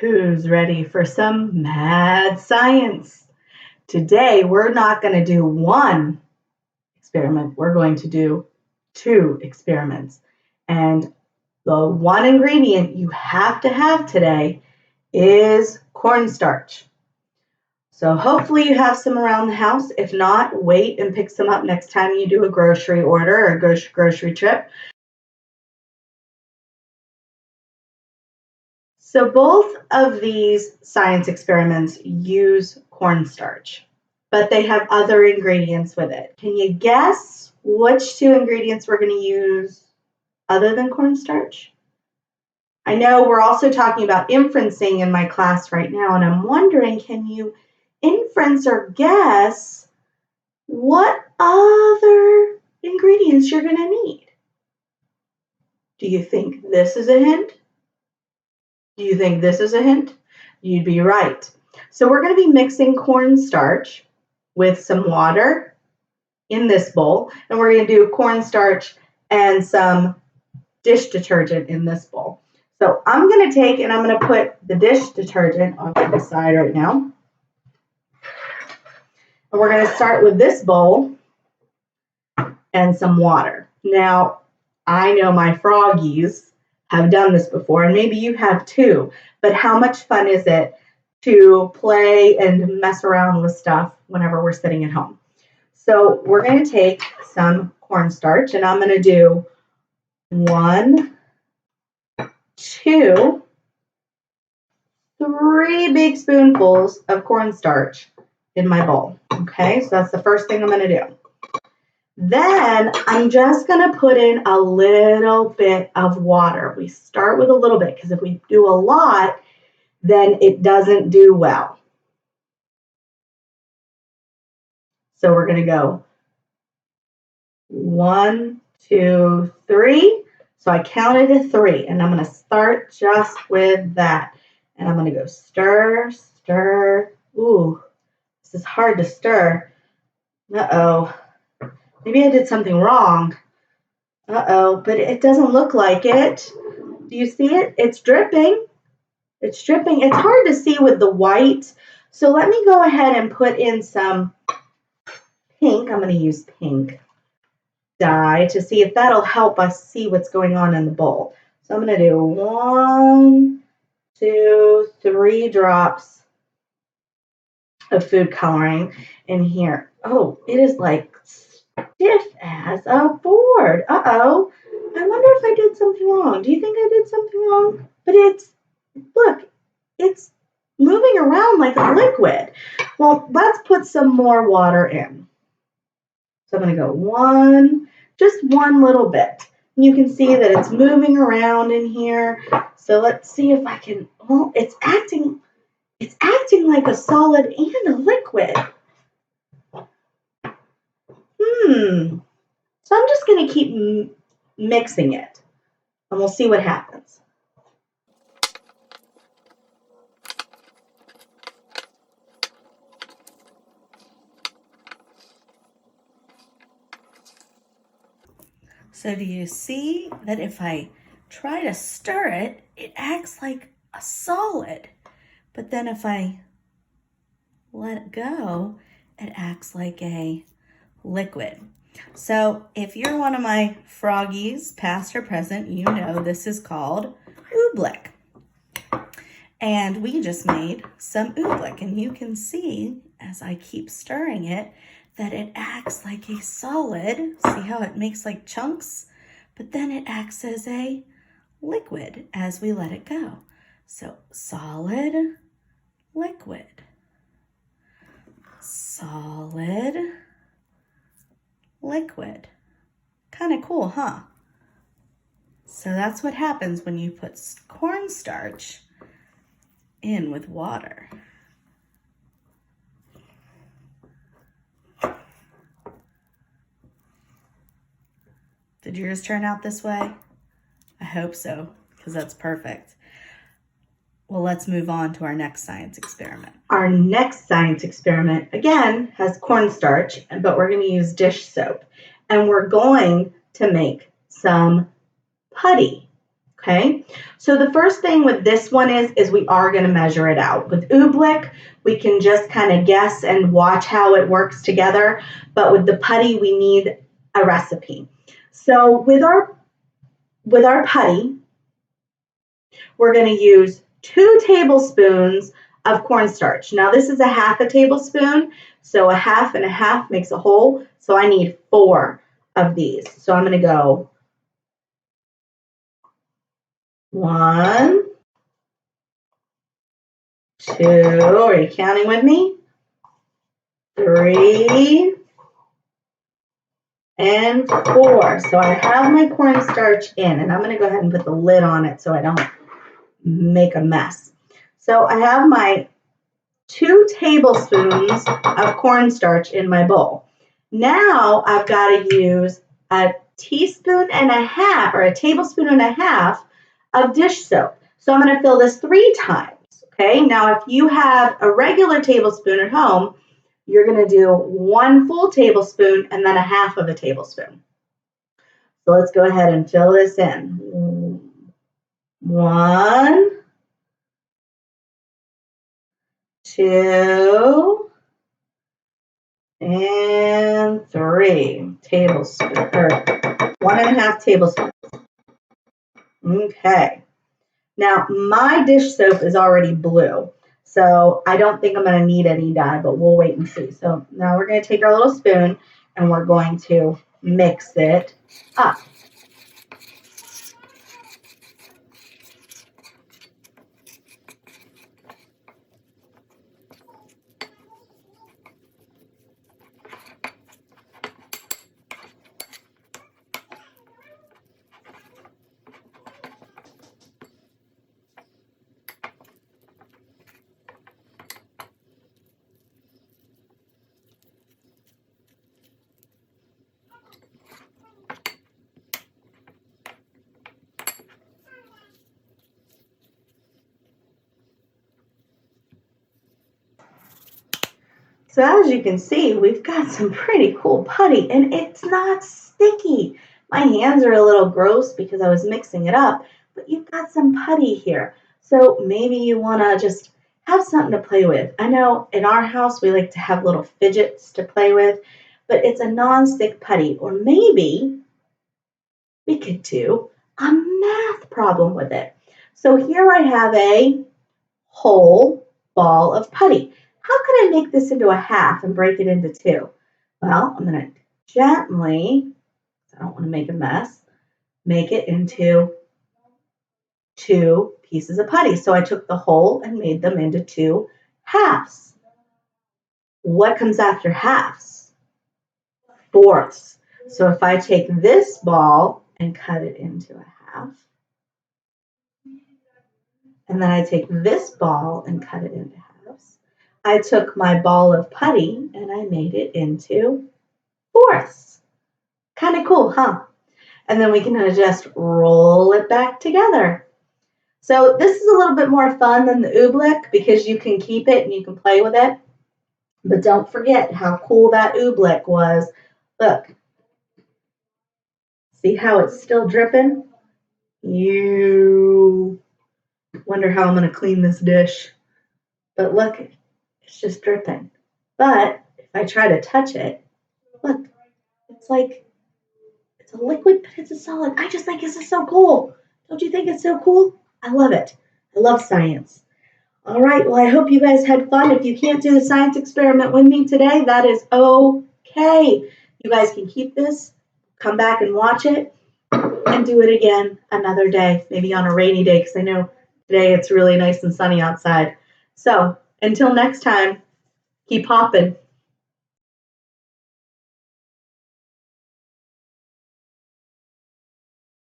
Who's ready for some mad science? Today, we're not going to do one experiment. We're going to do two experiments. And the one ingredient you have to have today is cornstarch. So hopefully you have some around the house. If not, wait and pick some up next time you do a grocery order or a grocery trip. So both of these science experiments use cornstarch, but they have other ingredients with it. Can you guess which two ingredients we're going to use other than cornstarch? I know we're also talking about inferencing in my class right now, and I'm wondering, can you inference or guess what other ingredients you're going to need? Do you think this is a hint? Do you think this is a hint? You'd be right. So we're going to be mixing cornstarch with some water in this bowl, and we're going to do cornstarch and some dish detergent in this bowl. So I'm going to take and I'm going to put the dish detergent on the side right now. And we're going to start with this bowl and some water. Now, I know my froggies have done this before, and maybe you have too, but how much fun is it to play and mess around with stuff whenever we're sitting at home? So we're going to take some cornstarch, and I'm going to do 1, 2, 3 big spoonfuls of cornstarch in my bowl. Okay, so that's the first thing I'm going to do. Then I'm just going to put in a little bit of water. We start with a little bit because if we do a lot, then it doesn't do well. So we're going to go 1, 2, 3. So I counted to 3, and I'm going to start just with that. And I'm going to go stir, stir. Ooh, this is hard to stir. Uh-oh. Maybe I did something wrong. Uh-oh, but it doesn't look like it. Do you see it? It's dripping. It's dripping. It's hard to see with the white. So let me go ahead and put in some pink. I'm going to use pink dye to see if that'll help us see what's going on in the bowl. So I'm going to do 1, 2, 3 drops of food coloring in here. Oh, it is like stiff as a board. Uh-oh. I wonder if I did something wrong. Do you think I did something wrong? But look, it's moving around like a liquid. Well, let's put some more water in. So I'm going to go just one little bit. And you can see that it's moving around in here. So let's see if I can, well, it's acting like a solid and a liquid. So I'm just going to keep mixing it, and we'll see what happens. So do you see that if I try to stir it, it acts like a solid, but then if I let it go, it acts like a liquid. So if you're one of my froggies, past or present, you know this is called oobleck. And we just made some oobleck, and you can see as I keep stirring it that it acts like a solid. See how it makes like chunks? But then it acts as a liquid as we let it go. So solid, liquid. Solid, liquid. Kind of cool, huh? So that's what happens when you put cornstarch in with water. Did yours turn out this way? I hope so, because that's perfect. Well, let's move on to our next science experiment. Our next science experiment, again, has cornstarch, but we're going to use dish soap. And we're going to make some putty Okay, so the first thing with this one is we are going to measure it out. With oobleck, we can just kind of guess and watch how it works together, but with the putty, we need a recipe. So with our putty, we're going to use 2 tablespoons of cornstarch. Now this is a half a tablespoon, so a half and a half makes a whole, so I need 4 of these. So I'm going to go 1, 2, are you counting with me? 3, and 4. So I have my cornstarch in, and I'm going to go ahead and put the lid on it so I don't make a mess. So I have my 2 tablespoons of cornstarch in my bowl. Now I've got to use a teaspoon and a half or a tablespoon and a half of dish soap. So I'm going to fill this 3 times. Okay, now if you have a regular tablespoon at home, you're going to do 1 full tablespoon and then a half of a tablespoon. So let's go ahead and fill this in. 1, 2, and 3 tablespoons, or 1.5 tablespoons. Okay. Now my dish soap is already blue, so I don't think I'm going to need any dye, but we'll wait and see. So now we're going to take our little spoon and we're going to mix it up. So as you can see, we've got some pretty cool putty, and it's not sticky. My hands are a little gross because I was mixing it up, but you've got some putty here. So maybe you want to just have something to play with. I know in our house we like to have little fidgets to play with, but it's a non-stick putty. Or maybe we could do a math problem with it. So here I have a whole ball of putty. How could I make this into a half and break it into 2? Well, I'm going to gently, I don't want to make a mess, make it into 2 pieces of putty. So I took the whole and made them into 2 halves. What comes after halves? Fourths. So if I take this ball and cut it into a half, and then I take this ball and cut it into halves, I took my ball of putty and I made it into fourths. Kind of cool, huh? And then we can just roll it back together. So this is a little bit more fun than the oobleck because you can keep it and you can play with it. But don't forget how cool that oobleck was. Look. See how it's still dripping? You wonder how I'm going to clean this dish. But look, it's just dripping. But if I try to touch it, look, it's like, it's a liquid, but it's a solid. I just think this is so cool. Don't you think it's so cool? I love it. I love science. All right, well, I hope you guys had fun. If you can't do the science experiment with me today, that is okay. You guys can keep this, come back and watch it, and do it again another day, maybe on a rainy day, because I know today it's really nice and sunny outside. So until next time, keep hopping.